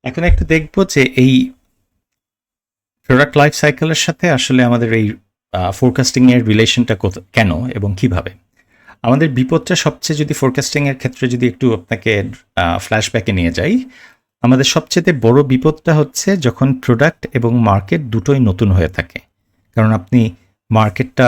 এখন একটু দেখব যে এই প্রোডাক্ট লাইফ সাইকেলের সাথে আসলে আমাদের এই ফোরকাস্টিং এর রিলেশনটা কেন এবং কিভাবে। আমাদের বিপদটা সবচেয়ে যদি ফোরকাস্টিং এর ক্ষেত্রে যদি একটু আপনাকে ফ্ল্যাশব্যাকে নিয়ে যাই, আমাদের সবচেয়ে বড় বিপদটা হচ্ছে যখন প্রোডাক্ট এবং মার্কেট দুটোই নতুন হয়ে থাকে। কারণ আপনি মার্কেটটা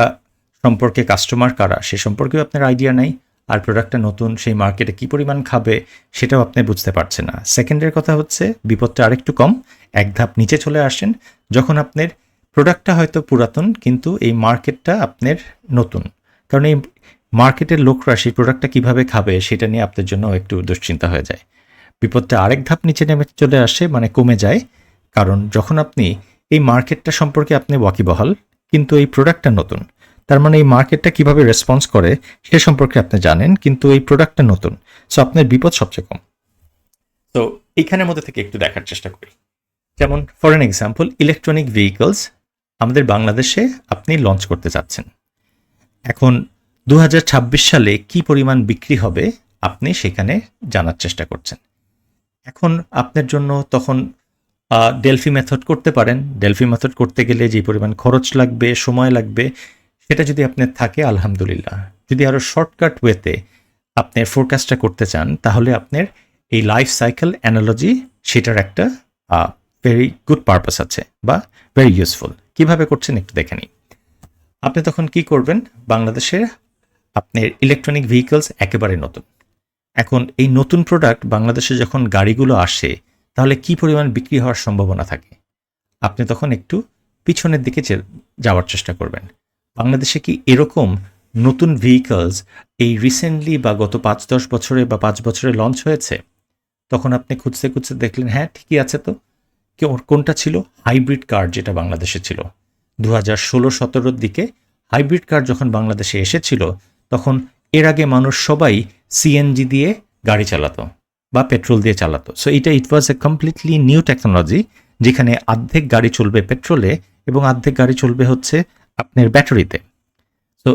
সম্পর্কে কাস্টমার কারা সে সম্পর্কেও আপনার আইডিয়া নাই, আর প্রোডাক্টটা নতুন, সেই মার্কেটে কী পরিমাণ খাবে সেটাও আপনি বুঝতে পারছেন না। সেকেন্ডের কথা হচ্ছে বিপদটা আরেকটু কম, এক ধাপ নিচে চলে আসেন যখন আপনার প্রোডাক্টটা হয়তো পুরাতন কিন্তু এই মার্কেটটা আপনার নতুন। কারণ এই মার্কেটের লোকরা সেই প্রোডাক্টটা কীভাবে খাবে সেটা নিয়ে আপনার জন্য একটু দুশ্চিন্তা হয়ে যায়। বিপদটা আরেক ধাপ নিচে নেমে চলে আসে, মানে কমে যায়। কারণ যখন আপনি এই মার্কেটটা সম্পর্কে আপনি ওয়াকিবহাল কিন্তু এই প্রোডাক্টটা নতুন, তার মানে এই মার্কেটটা কিভাবে রেসপন্স করে সে সম্পর্কে আপনি জানেন কিন্তু এই প্রোডাক্টটা নতুন। সো আপনার বিপদ সবচেয়ে কম। তো এইখানের মধ্যে থেকে একটু দেখার চেষ্টা করি। যেমন for an example, electronic vehicles আমাদের বাংলাদেশে আপনি লঞ্চ করতে চাচ্ছেন। এখন 2026 সালে কি পরিমাণ বিক্রি হবে আপনি সেখানে জানার চেষ্টা করছেন। এখন আপনার জন্য তখন ডেলফি মেথড করতে পারেন। ডেলফি মেথড করতে গেলে যে পরিমাণ খরচ লাগবে, সময় লাগবে, সেটা যদি আপনার থাকে আলহামদুলিল্লাহ। যদি আরও শর্টকাট ওয়েতে আপনার ফোরকাস্টটা করতে চান তাহলে আপনার এই লাইফ সাইকেল অ্যানালজি সেটার একটা ভেরি গুড পারপাস আছে বা ভেরি ইউজফুল। কিভাবে করছেন একটু দেখে নিই। আপনি তখন কি করবেন, বাংলাদেশের আপনার ইলেকট্রনিক ভেহিকলস একেবারে নতুন। এখন এই নতুন প্রোডাক্ট বাংলাদেশে যখন গাড়িগুলো আসে তাহলে কি পরিমাণ বিক্রি হওয়ার সম্ভাবনা থাকে, আপনি তখন একটু পিছনের দিকে যাওয়ার চেষ্টা করবেন। বাংলাদেশে কি এরকম নতুন ভেহিকলস এই রিসেন্টলি বা গত 5-10 বছরে বা 5 বছরে লঞ্চ হয়েছে? তখন আপনি খুঁজতে খুঁজতে দেখলেন হ্যাঁ ঠিকই আছে। তো কোনটা ছিল? হাইব্রিড কার, যেটা বাংলাদেশে ছিল 2016-17 দিকে। হাইব্রিড কার যখন বাংলাদেশে এসেছিল তখন এর আগে মানুষ সবাই সিএনজি দিয়ে গাড়ি চালাতো বা পেট্রোল দিয়ে চালাতো। So it was A completely new technology, যেখানে অর্ধেক গাড়ি চলবে পেট্রোলে এবং অর্ধেক গাড়ি চলবে হচ্ছে আপনার ব্যাটারিতে। সো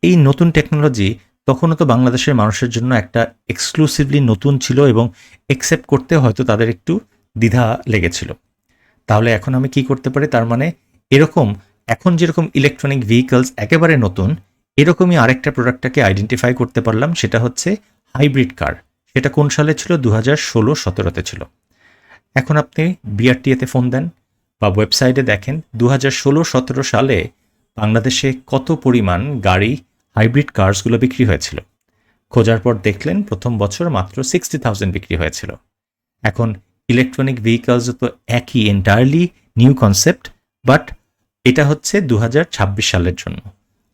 এই নতুন টেকনোলজি তখনও তো বাংলাদেশের মানুষের জন্য একটা এক্সক্লুসিভলি নতুন ছিল এবং একসেপ্ট করতে হয়তো তাদের একটু দ্বিধা লেগেছিল। তাহলে এখন আমি কি করতে পারি? তার মানে এরকম এখন যেরকম ইলেকট্রনিক ভেহিকলস একেবারে নতুন, এরকমই আরেকটা প্রোডাক্টটাকে আইডেন্টিফাই করতে পারলাম, সেটা হচ্ছে হাইব্রিড কার। সেটা কোন সালে ছিল? 2016-17 ছিল। এখন আপনি বিআরটিএতে ফোন দেন বা ওয়েবসাইটে দেখেন 2016-17 সালে বাংলাদেশে কত পরিমাণ গাড়ি হাইব্রিড কার্সগুলো বিক্রি হয়েছিল। খোঁজার পর দেখলেন প্রথম বছর মাত্র 60,000 বিক্রি হয়েছিল। এখন ইলেকট্রনিক ভেহিকলস তো একই, এন্টায়ারলি নিউ কনসেপ্ট, বাট এটা হচ্ছে 2026 সালের জন্য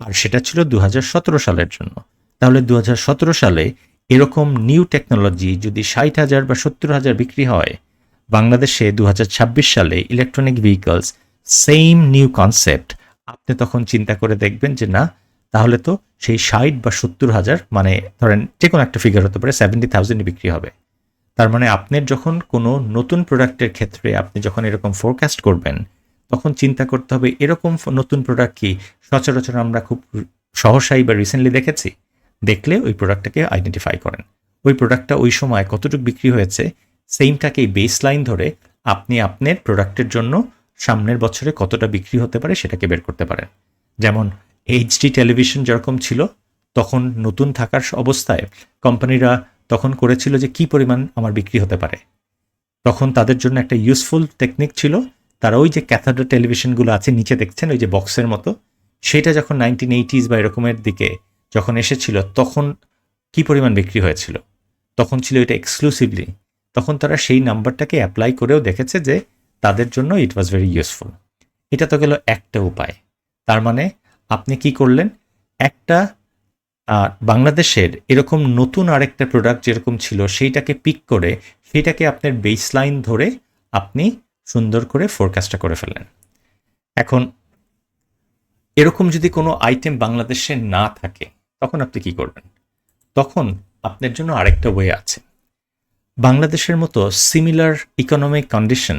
আর সেটা ছিল 2017 সালের জন্য। তাহলে 2017 সালে এরকম নিউ টেকনোলজি যদি 60,000 বা 70,000 বিক্রি হয়, বাংলাদেশে 2026 সালে electronic vehicles same new concept, আপনি তখন চিন্তা করে দেখবেন যে না, তাহলে তো সেই 60 বা 70,000, মানে ধরেন যে কোনো একটা ফিগার হতে পারে, 70,000 বিক্রি হবে। তার মানে আপনার যখন কোনো নতুন প্রোডাক্টের ক্ষেত্রে আপনি যখন এরকম ফোরকাস্ট করবেন, তখন চিন্তা করতে হবে এরকম নতুন প্রোডাক্ট কি সচরাচর আমরা খুব সহসাই বা রিসেন্টলি দেখেছি। দেখলে ওই প্রোডাক্টটাকে আইডেন্টিফাই করেন, ওই প্রোডাক্টটা ওই সময় কতটুকু বিক্রি হয়েছে, সেইমটাকে বেস লাইন ধরে আপনি আপনার প্রোডাক্টের জন্য সামনের বছরে কতটা বিক্রি হতে পারে সেটাকে বের করতে পারেন। যেমন এইচডি টেলিভিশন যেরকম ছিল, তখন নতুন থাকার অবস্থায় কোম্পানিরা তখন করেছিল যে কি পরিমাণ আমার বিক্রি হতে পারে। তখন তাদের জন্য একটা ইউজফুল টেকনিক ছিল, তারা ওই যে ক্যাথোড টেলিভিশনগুলো আছে নিচে দেখছেন ওই যে বক্সের মতো, সেটা যখন 1980s বা এরকমের দিকে যখন এসেছিল তখন কি পরিমাণ বিক্রি হয়েছিল, তখন ছিল এটা এক্সক্লুসিভলি। তখন তারা সেই নাম্বারটাকে অ্যাপ্লাই করেও দেখেছে যে তাদের জন্য ইট ওয়াজ ভেরি ইউজফুল। এটা তো গেল একটা উপায়। তার মানে আপনি কি করলেন, একটা বাংলাদেশের এরকম নতুন আরেকটা প্রোডাক্ট যেরকম ছিল সেইটাকে পিক করে সেইটাকে আপনার বেস লাইন ধরে আপনি সুন্দর করে ফোরকাস্টটা করে ফেললেন। এখন এরকম যদি কোনো আইটেম বাংলাদেশে না থাকে তখন আপনি কি করবেন? তখন আপনার জন্য আরেকটা ওয়ে আছে। বাংলাদেশের মতো সিমিলার ইকোনমিক কন্ডিশন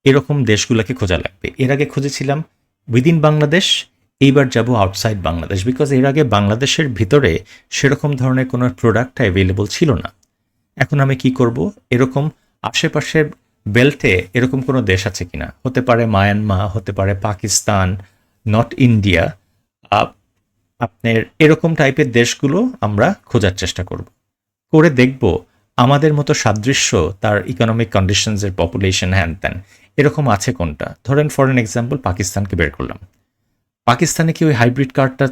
এরকম দেশগুলোকে খোঁজা লাগবে। এর আগে খুঁজেছিলাম উইদিন বাংলাদেশ, এইবার যাব আউটসাইড বাংলাদেশ, বিকজ এর আগে বাংলাদেশের ভিতরে সেরকম ধরনের কোনো প্রোডাক্ট অ্যাভেলেবল ছিল না। এখন আমি কি করব, এরকম আশেপাশের বেল্টে এরকম কোনো দেশ আছে কিনা, হতে পারে মায়ানমার, হতে পারে পাকিস্তান, নট ইন্ডিয়া, আপনার এরকম টাইপের দেশগুলো আমরা খোঁজার চেষ্টা করব, করে দেখব আমাদের মতো সাদৃশ্য তার ইকোনমিক কন্ডিশনসের পপুলেশন হ্যান ত্যান এরকম আছে কোনটা। ধরেন ফর এন এক্সাম্পল পাকিস্তানকে বের করলাম। পাকিস্তানে কি ওই হাইব্রিড কারটা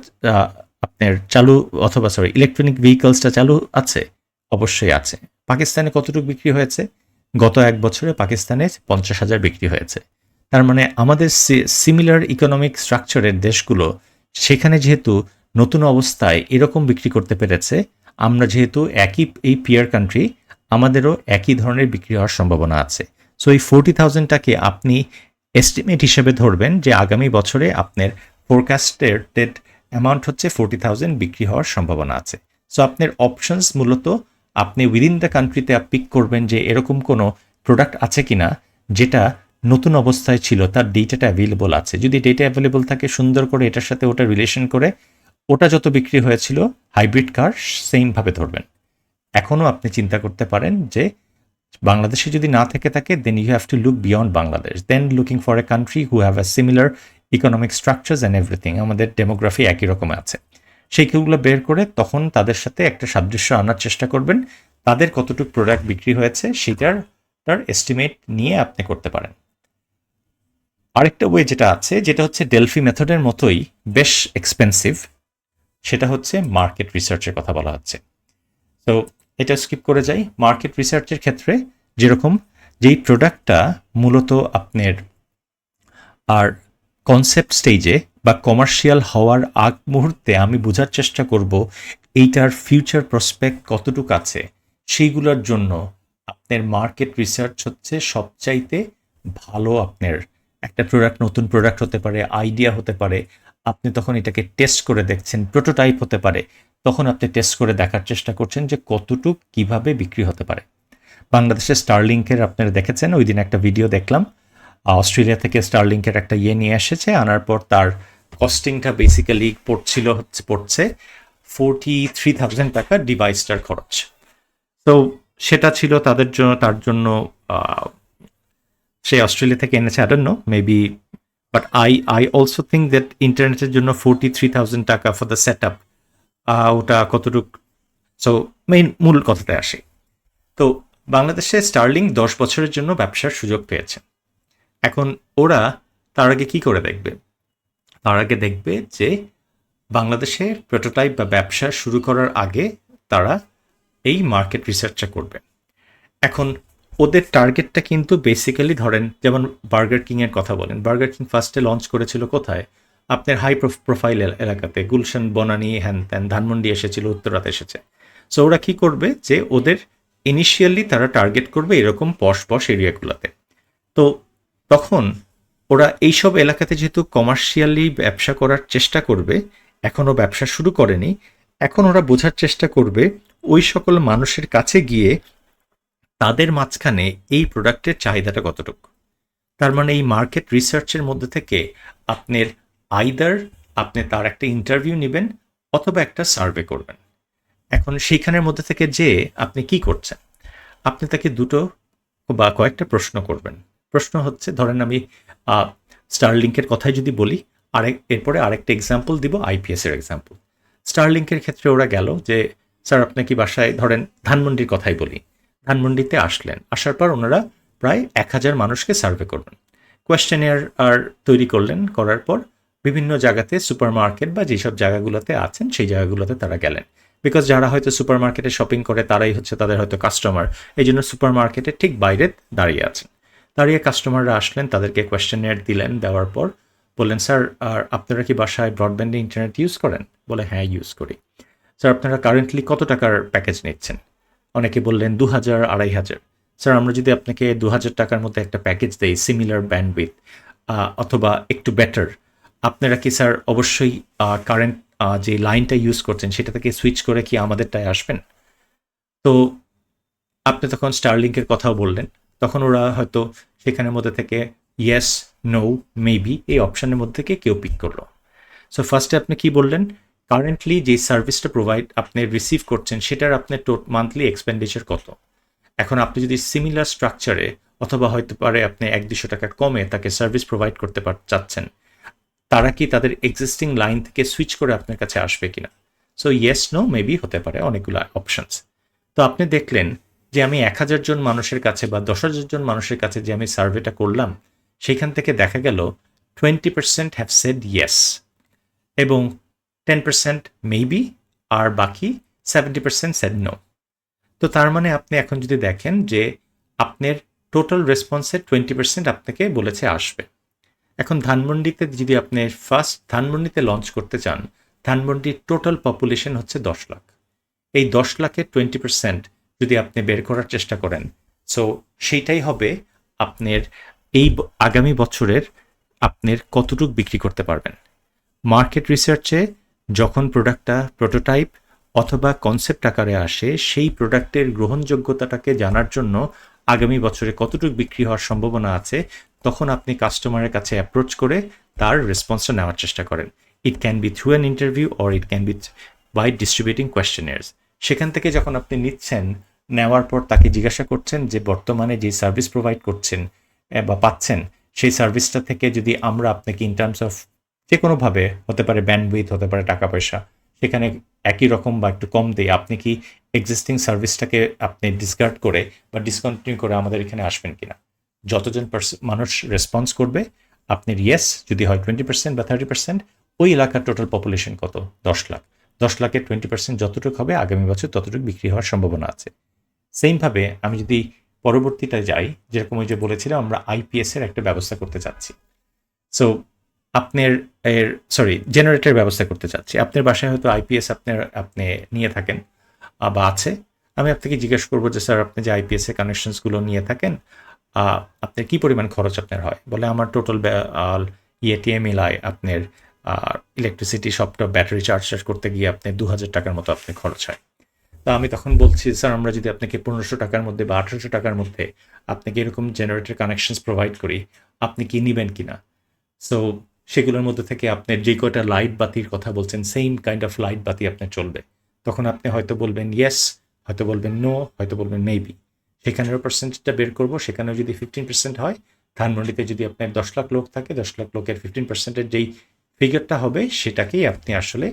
আপনার চালু, অথবা সরি ইলেকট্রনিক ভেহিকলসটা চালু আছে? অবশ্যই আছে। পাকিস্তানে কতটুকু বিক্রি হয়েছে? গত 1 বছরে পাকিস্তানে 50,000 বিক্রি হয়েছে। তার মানে আমাদের সিমিলার ইকোনমিক স্ট্রাকচারের দেশগুলো সেখানে যেহেতু নতুন অবস্থায় এরকম বিক্রি করতে পেরেছে, আমরা যেহেতু একই এই পিয়ার কান্ট্রি, আমাদেরও একই ধরনের বিক্রি হওয়ার সম্ভাবনা আছে। সো এই 40,000টাকে আপনি এস্টিমেট হিসেবে ধরবেন যে আগামী বছরে আপনার ফোরকাস্টেড অ্যামাউন্ট হচ্ছে 40,000 বিক্রি হওয়ার সম্ভাবনা আছে। সো আপনার অপশনস মূলত আপনি উইদিন দ্য কান্ট্রিতে পিক করবেন যে এরকম কোনো প্রোডাক্ট আছে কিনা যেটা নতুন অবস্থায় ছিল, তার ডেটাটা অ্যাভেলেবল আছে। যদি ডেটা অ্যাভেলেবল থাকে, সুন্দর করে এটার সাথে ওটা রিলেশন করে ওটা যত বিক্রি হয়েছিল হাইব্রিড কার সেমভাবে ধরবেন। এখনও আপনি চিন্তা করতে পারেন যে বাংলাদেশে যদি না থেকে থাকে, then you have to look beyond Bangladesh, then looking for a country who have a similar economic structures and everything, আমাদের ডেমোগ্রাফি একই রকম আছে, সেইগুলো বের করে তখন তাদের সাথে একটা সাদৃশ্য আনার চেষ্টা করবেন। তাদের কতটুকু প্রোডাক্ট বিক্রি হয়েছে তার এস্টিমেট নিয়ে আপনি করতে পারেন। আরেকটা ওয়ে যেটা আছে, যেটা হচ্ছে ডেলফি মেথডের মতোই বেশ এক্সপেন্সিভ, সেটা হচ্ছে মার্কেট রিসার্চের কথা বলা হচ্ছে। তো এটা স্কিপ করে যাই। মার্কেট রিসার্চের ক্ষেত্রে যেরকম যেই প্রোডাক্টটা মূলত আপনার আর কনসেপ্ট স্টেজে বা কমার্শিয়াল হওয়ার আগ মুহূর্তে আমি বোঝার চেষ্টা করব এইটার ফিউচার প্রসপেক্ট কতটুকু আছে, সেইগুলোর জন্য আপনার মার্কেট রিসার্চ হচ্ছে সবচাইতে ভালো। আপনার একটা প্রোডাক্ট, নতুন প্রোডাক্ট হতে পারে, আইডিয়া হতে পারে, আপনি তখন এটাকে টেস্ট করে দেখছেন, প্রোটোটাইপ হতে পারে, তখন আপনি টেস্ট করে দেখার চেষ্টা করছেন যে কতটুক কিভাবে বিক্রি হতে পারে। বাংলাদেশের স্টারলিংকের আপনারা দেখেছেন, ওই দিন একটা ভিডিও দেখলাম, অস্ট্রেলিয়া থেকে স্টারলিংকের একটা নিয়ে এসেছে, আনার পর তার কস্টিংটা বেসিক্যালি পড়ছে 43,000 টাকা ডিভাইসটার খরচ। তো সেটা ছিল তার জন্য সে অস্ট্রেলিয়া থেকে এনেছে, I don't know, maybe, but I also think that ইন্টারনেটের জন্য 43,000 টাকা ফর দ্য সেট আপ, ওটা কতটুক। সো মূল কথাতে আসে। তো বাংলাদেশে স্টারলিং 10 বছরের জন্য ব্যবসার সুযোগ পেয়েছে। এখন ওরা তার আগে কি করে দেখবে? তার আগে দেখবে যে বাংলাদেশে প্রোটোটাইপ বা ব্যবসা শুরু করার আগে তারা এই মার্কেট রিসার্চটা করবে। এখন ওদের টার্গেটটা কিন্তু বেসিক্যালি, ধরেন যেমন বার্গার কিংয়ের কথা বলেন, বার্গার কিং ফার্স্টে লঞ্চ করেছিল কোথায়? আপনার হাই প্রোফাইল এলাকাতে, গুলশান, বনানী, হ্যান ত্যান, ধানমন্ডি এসেছিল, উত্তরাতে এসেছে। সো ওরা কি করবে যে ওদের ইনিশিয়ালি তারা টার্গেট করবে এরকম পশ এরিয়াগুলোতে। তো তখন ওরা এইসব এলাকাতে যেহেতু কমার্শিয়ালি ব্যবসা করার চেষ্টা করবে, এখনও ব্যবসা শুরু করেনি, এখন ওরা বোঝার চেষ্টা করবে ওই সকল মানুষের কাছে গিয়ে তাদের মাঝখানে এই প্রোডাক্টের চাহিদাটা কতটুকু। তার মানে এই মার্কেট রিসার্চের মধ্যে থেকে আপনার আইদার আপনি তার একটা ইন্টারভিউ নেবেন অথবা একটা সার্ভে করবেন। এখন সেইখানের মধ্যে থেকে যে আপনি কি করছেন, আপনি তাকে দুটো বা কয়েকটা প্রশ্ন করবেন। প্রশ্ন হচ্ছে, ধরেন আমি স্টারলিংকের কথাই যদি বলি, এরপরে আরেকটা এক্সাম্পল দিব, আইপিএসের এক্সাম্পল। স্টারলিংকের ক্ষেত্রে ওরা গেল যে স্যার আপনি কি বাসায়, ধরেন ধানমন্ডির কথাই বলি, ধানমন্ডিতে আসলেন, আসার পর ওনারা প্রায় 1,000 মানুষকে সার্ভে করবেন, কোয়েশ্চেনিয়ার আর তৈরি করলেন, করার পর বিভিন্ন জায়গাতে সুপার মার্কেট বা যেসব জায়গাগুলোতে আছেন সেই জায়গাগুলোতে তারা গেলেন। বিকজ যারা হয়তো সুপার মার্কেটে শপিং করে তারাই হচ্ছে তাদের হয়তো কাস্টমার, এই জন্য সুপার মার্কেটে ঠিক বাইরে দাঁড়িয়ে আছেন। দাঁড়িয়ে কাস্টমাররা আসলেন, তাদেরকে কোয়েশ্চেনিয়ার দিলেন, দেওয়ার পর বললেন স্যার আর আপনারা কি বাসায় ব্রডব্যান্ডে ইন্টারনেট ইউজ করেন? বলে হ্যাঁ ইউজ করি। স্যার আপনারা কারেন্টলি কত টাকার প্যাকেজ নিচ্ছেন? অনেকে বললেন 2,000, 2,500। স্যার আমরা যদি আপনাকে 2,000 টাকার মধ্যে একটা প্যাকেজ দেই, সিমিলার ব্যান্ডউইথ অথবা একটু বেটার, আপনারা কি স্যার অবশ্যই কারেন্ট যে লাইনটা ইউজ করছেন সেটা থেকে সুইচ করে কি আমাদেরটায় আসবেন? তো আপনি তখন স্টারলিংকের কথাও বললেন, তখন ওরা হয়তো সেখানের মধ্যে থেকে ইয়েস, নো, মেবি এই অপশানের মধ্যে থেকে কেউ পিক করলো। সো ফার্স্টে আপনি কি বললেন? কারেন্টলি যে সার্ভিসটা আপনি রিসিভ করছেন সেটার আপনার মান্থলি এক্সপেন্ডিচার কত? এখন আপনি যদি সিমিলার স্ট্রাকচারে অথবা হয়তো পারে আপনি 1-200 টাকা কমে তাকে সার্ভিস প্রোভাইড করতে চাচ্ছেন, তারা কি তাদের এক্সিস্টিং লাইন থেকে সুইচ করে আপনার কাছে আসবে কিনা? সো ইয়েস নো মেবি হতে পারে অনেকগুলো অপশনস। তো আপনি দেখলেন যে আমি 1,000 জন মানুষের কাছে বা 10,000 জন মানুষের কাছে যে আমি সার্ভেটা করলাম, সেখান থেকে দেখা গেল 20% হ্যাভ সেড ইয়েস এবং 10% মেবি, আর বাকি 70% সেড নো। তো তার মানে আপনি এখন যদি দেখেন যে আপনার টোটাল রেসপন্সের 20% আপনাকে বলেছে আসবে। এখন ধানমন্ডিতে যদি আপনি ফার্স্ট ধানমন্ডিতে লঞ্চ করতে চান, ধানমন্ডির টোটাল পপুলেশন হচ্ছে 10 লাখ। এই 10 লাখের 20% যদি আপনি বের করার চেষ্টা করেন, সো সেইটাই হবে আপনার এই আগামী বছরের আপনার কতটুকু বিক্রি করতে পারবেন। মার্কেট রিসার্চে যখন প্রোডাক্টটা প্রোটোটাইপ অথবা কনসেপ্ট আকারে আসে, সেই প্রোডাক্টের গ্রহণযোগ্যতাটাকে জানার জন্য আগামী বছরে কতটুকু বিক্রি হওয়ার সম্ভাবনা আছে, তখন আপনি কাস্টমারের কাছে অ্যাপ্রোচ করে তার রেসপন্সটা নেওয়ার চেষ্টা করেন। It can be through an interview or it can be by distributing questionnaires. সেখান থেকে যখন আপনি নিচ্ছেন, নেওয়ার পর তাকে জিজ্ঞাসা করছেন যে বর্তমানে যে সার্ভিস প্রোভাইড করছেন বা পাচ্ছেন, সেই সার্ভিসটা থেকে যদি আমরা আপনাকে ইন টার্মস অফ যে কোনোভাবে হতে পারে, ব্যান্ডউইথ হতে পারে, টাকা পয়সা, সেখানে একই রকম বা একটু কম দিই, আপনি কি এক্সিস্টিং সার্ভিসটাকে আপনি ডিসকার্ড করে বা ডিসকন্টিনিউ করে আমাদের এখানে আসবেন কিনা? যতজন মানুষ রেসপন্স করবে, আপনার ইয়েস যদি হয় 20% বা 30%, ওই এলাকার টোটাল পপুলেশন কত? 10 লাখ। 10 লাখের 20% যতটুকু হবে আগামী বছর ততটুকু বিক্রি হওয়ার সম্ভাবনা আছে। সেমভাবে আমি যদি পরবর্তীটায় যাই, যেরকম ওই যে বলেছিলাম আমরা আইপিএস এর একটা ব্যবস্থা করতে চাচ্ছি। সো আপনার জেনারেটরের ব্যবস্থা করতে চাচ্ছি। আপনার বাসায় হয়তো আইপিএস আপনি নিয়ে থাকেন বা আছে। আমি আপনাকে জিজ্ঞেস করবো যে স্যার, আপনি যে আইপিএস এর কানেকশনসগুলো নিয়ে থাকেন, আপনার কি পরিমাণ খরচ আপনার হয়? বলে আমার টোটাল টিএমএলআই আপনার ইলেকট্রিসিটি সবটা ব্যাটারি চার্জ করতে গিয়ে আপনার 2,000 টাকার মতো আপনার খরচ হয়। তা আমি তখন বলছি, স্যার আমরা যদি আপনাকে 1500 টাকার মধ্যে বা 1800 টাকার মধ্যে আপনাকে এরকম জেনারেটর কানেকশনস প্রোভাইড করি, আপনি কি নেবেন কিনা? সো সেগুলোর মধ্যে থেকে আপনার যে কয়টা লাইট বাতির কথা বলছেন, সেম কাইন্ড অফ লাইট বাতি আপনার চলবে। তখন আপনি হয়তো বলবেন ইয়েস, হয়তো বলবেন নো, হয়তো বলবেন মেবি। সেখানের পার্সেন্টেজটা বের করবো। সেখানেও যদি 15% হয়, ধানমন্ডিতে যদি আপনার 10 লাখ লোক থাকে, 10 লাখ লোকের 15%-এর যেই ফিগারটা হবে, সেটাকেই আপনি আসলে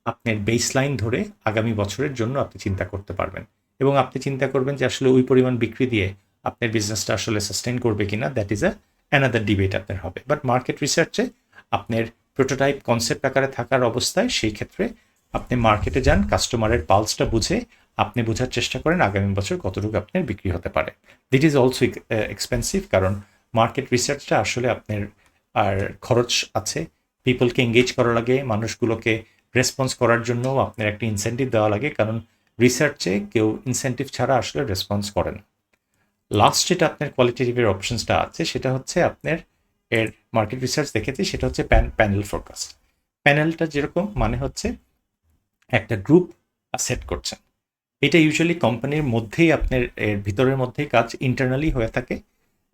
আপনার বেস লাইন ধরে আগামী বছরের জন্য আপনি চিন্তা করতে পারবেন। এবং আপনি চিন্তা করবেন যে আসলে ওই পরিমাণ বিক্রি দিয়ে আপনার বিজনেসটা আসলে সাস্টেইন করবে কিনা, দ্যাট ইজ অ্যানাদার ডিবেট আপনার হবে। বাট মার্কেট রিসার্চে আপনার প্রোটোটাইপ কনসেপ্ট আকারে থাকার অবস্থায় সেই ক্ষেত্রে আপনি মার্কেটে যান, কাস্টমারের পালসটা বুঝে আপনি বোঝার চেষ্টা করেন আগামী বছর কতটুকু আপনার বিক্রি হতে পারে। দিট ইজ অলসো এক্সপেন্সিভ, কারণ মার্কেট রিসার্চটা আসলে আপনার আর খরচ আছে, পিপলকে এঙ্গেজ করা লাগে, মানুষগুলোকে রেসপন্স করার জন্য আপনার একটা ইনসেন্টিভ দেওয়া লাগে, কারণ রিসার্চে কেউ ইনসেন্টিভ ছাড়া আসলে রেসপন্স করে না। লাস্ট যেটা আপনার কোয়ালিটেটিভের অপশনসটা আছে, সেটা হচ্ছে আপনার এর মার্কেট রিসার্চ দেখেছি, সেটা হচ্ছে প্যানেল ফোরকাস্ট। প্যানেলটা যেরকম মানে হচ্ছে একটা গ্রুপ সেট করছেন। এটা ইউজুয়ালি কোম্পানির মধ্যেই আপনার এর ভিতরের মধ্যেই কাজ ইন্টারনালি হয়ে থাকে।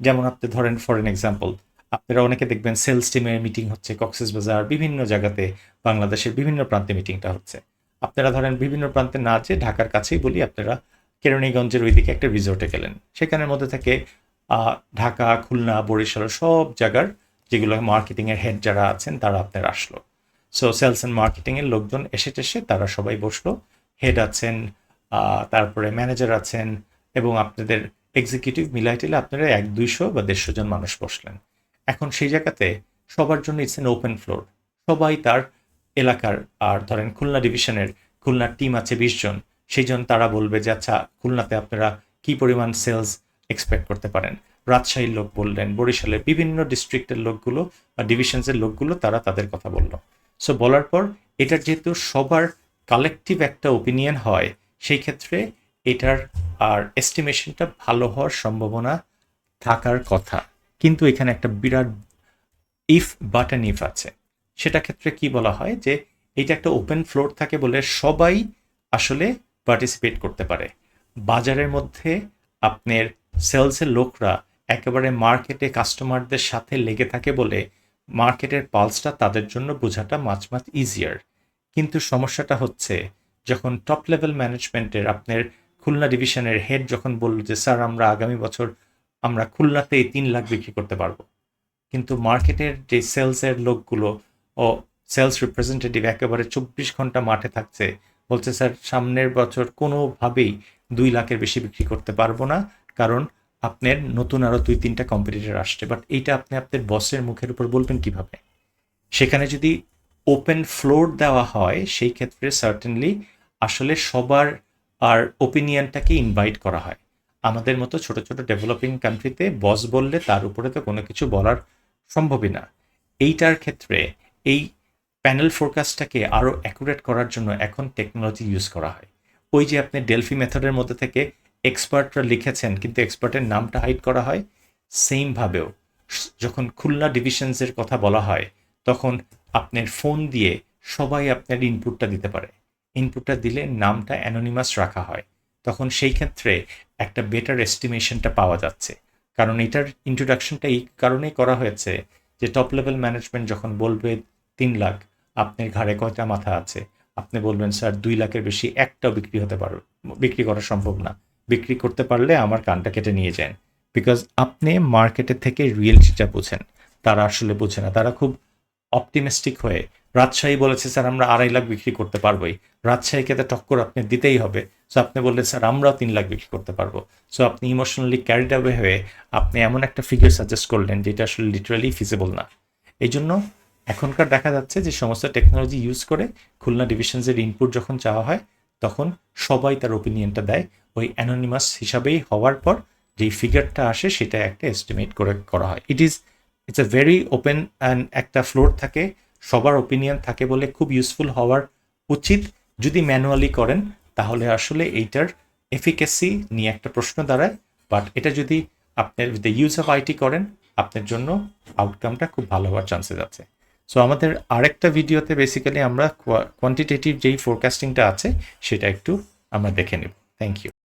যেমন আপনি ধরেন ফর এন এক্সাম্পল, আপনারা অনেকে দেখবেন সেলস টিমের মিটিং হচ্ছে কক্সবাজার, বিভিন্ন জায়গাতে, বাংলাদেশের বিভিন্ন প্রান্তে মিটিংটা হচ্ছে। আপনারা ধরেন বিভিন্ন প্রান্তে না যেয়ে ঢাকার কাছেই বলি, আপনারা কেরানীগঞ্জের ওইদিকে একটা রিসোর্টে গেলেন। সেখানের মধ্যে থেকে ঢাকা, খুলনা, বরিশাল সব জায়গার যেগুলো মার্কেটিংয়ের হেড যারা আছেন তারা আপনার আসলো। সো সেলস অ্যান্ড মার্কেটিংয়ের লোকজন এসে টেসে তারা সবাই বসলো, হেড আছেন, তারপরে ম্যানেজার আছেন, এবং আপনাদের এক্সিকিউটিভ মিলাই টিলে আপনারা 100-200 বা 150 জন মানুষ বসলেন। এখন সেই জায়গাতে সবার জন্য ইটস এন ওপেন ফ্লোর, সবাই তার এলাকার, আর ধরেন খুলনা ডিভিশনের, খুলনার টিম আছে 20 জন, সেই জন্য তারা বলবে যে আচ্ছা খুলনাতে আপনারা কি পরিমাণ সেলস এক্সপেক্ট করতে পারেন। রাজশাহীর লোক বললেন, বরিশালের বিভিন্ন ডিস্ট্রিক্টের লোকগুলো বা ডিভিশনসের লোকগুলো তারা তাদের কথা বলল। সো বলার পর এটার যেহেতু সবার কালেকটিভ একটা ওপিনিয়ন হয়, সেই ক্ষেত্রে এটার আর এস্টিমেশনটা ভালো হওয়ার সম্ভাবনা থাকার কথা। কিন্তু এখানে একটা বিরাট ইফ বাটন ইফ আছে। সেটা ক্ষেত্রে কি বলা হয় যে এটা একটা ওপেন ফ্লোর থাকে বলে সবাই আসলে পার্টিসিপেট করতে পারে। বাজারের মধ্যে আপনার সেলসের লোকরা একেবারে মার্কেটে কাস্টমারদের সাথে লেগে থাকে বলে মার্কেটের পালসটা তাদের জন্য বোঝাটা মাছ ইজিয়ার। কিন্তু সমস্যাটা হচ্ছে যখন টপ লেভেল ম্যানেজমেন্টের আপনার খুলনা ডিভিশনের হেড যখন বলল যে স্যার আমরা আগামী বছর আমরা খুলনাতে 3 লাখ বিক্রি করতে পারবো, কিন্তু মার্কেটের যে সেলসের লোকগুলো ও সেলস রিপ্রেজেন্টেটিভ একেবারে 24 ঘন্টা মাঠে থাকছে, বলছে স্যার সামনের বছর কোনোভাবেই 2 লাখের বেশি বিক্রি করতে পারবো না, কারণ আপনার নতুন আরও 2-3টা কম্পিটিটর আসছে। বাট এইটা আপনি আপনার বসের মুখের উপর বলবেন কিভাবে? সেখানে যদি ওপেন ফ্লোর দেওয়া হয় সেই ক্ষেত্রে সার্টেনলি আসলে সবার আর ওপিনিয়নটাকে ইনভাইট করা হয়। আমাদের মতো ছোট ছোট ডেভেলপিং কান্ট্রিতে বস বললে তার উপরে তো কোনো কিছু বলার সম্ভবই না। এইটার ক্ষেত্রে এই প্যানেল ফোরকাস্টটাকে আরও অ্যাকুরেট করার জন্য এখন টেকনোলজি ইউজ করা হয়। ওই যে আপনি ডেলফি মেথডের মধ্যে থেকে এক্সপার্টরা লিখেছেন কিন্তু এক্সপার্টের নামটা হাইড করা হয়, সেমভাবেও যখন খুলনা ডিভিশনসের কথা বলা হয় তখন আপনার ফোন দিয়ে সবাই আপনার ইনপুটটা দিতে পারে। ইনপুটটা দিলে নামটা অ্যানোনিমাস রাখা হয়, তখন সেই ক্ষেত্রে একটা বেটার এস্টিমেশনটা পাওয়া যাচ্ছে। কারণ এটার ইন্ট্রোডাকশনটা এই কারণেই করা হয়েছে যে টপ লেভেল ম্যানেজমেন্ট যখন বলবে 3 লাখ, আপনার ঘাড়ে কয়টা মাথা আছে? আপনি বলবেন স্যার 2 লাখের বেশি একটাও বিক্রি করা সম্ভব না, বিক্রি করতে পারলে আমার কানটা কেটে নিয়ে যান। বিকজ আপনি মার্কেটের থেকে রিয়েলিটিটা বুঝেন, তারা আসলে বুঝে না। তারা খুব অপটিমিস্টিক হয়ে রাজশাহী বলেছে স্যার আমরা 2.5 লাখ বিক্রি করতে পারবোই, রাজশাহীকে তো টক্কর আপনি দিতেই হবে। সো আপনি বললেন স্যার আমরাও 3 লাখ বিক্রি করতে পারবো। সো আপনি ইমোশনালি ক্যারিড অ্যাওয়ে হয়ে আপনি এমন একটা ফিগার সাজেস্ট করলেন যেটা আসলে লিটারালি ফিজিবল না। এই জন্য এখনকার দেখা যাচ্ছে যে সমস্ত টেকনোলজি ইউজ করে খুলনা ডিভিশনসের ইনপুট যখন চাওয়া হয় তখন সবাই তার ওপিনিয়নটা দেয়, ওই অ্যানোনিমাস হিসাবেই হওয়ার পর যেই ফিগারটা আসে সেটা একটা এস্টিমেট করে করা হয়। It's a very open and একটা ফ্লোর থাকে, সবার ওপিনিয়ন থাকে বলে খুব ইউজফুল হওয়ার উচিত। যদি ম্যানুয়ালি করেন তাহলে আসলে এইটার এফিকেসি নিয়ে একটা প্রশ্ন দাঁড়ায়, বাট এটা যদি আপনার with the use of IT করেন আপনার জন্য আউটকামটা খুব ভালো হওয়ার চান্সেস আছে। সো আমাদের আরেকটা ভিডিওতে বেসিক্যালি আমরা কোয়ান্টিটেটিভ যেই ফোরকাস্টিংটা আছে সেটা একটু আমরা দেখে নেব। Thank you.